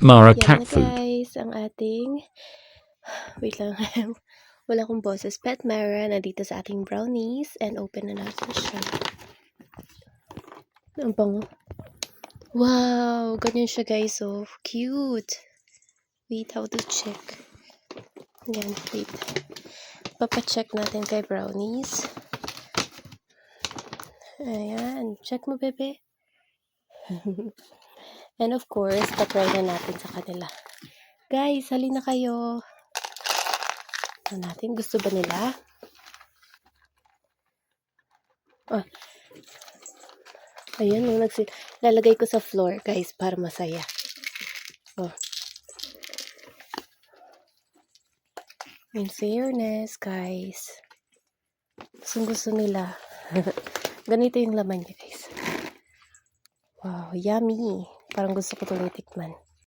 Mara Yan cat na food. guys, ang ating, wait lang, wala akong boses. Pet Mara, nandito sa ating brownies, and open na natin siya. Ang bango. Wow, ganyan siya guys, so cute. Wait, how to check. Yan, wait. Papacheck natin kay brownies. Ayan, check mo bebe. And of course, patry na natin sa kanila. Guys, halina kayo. Ano natin, gusto ba nila? Ah, ayan, lalagay ko sa floor, guys, para masaya. Oh. In fairness, guys. Gusto nila. Ganito yung laman niya, guys. Wow, yummy. Parang gusto ko tuloy tikman.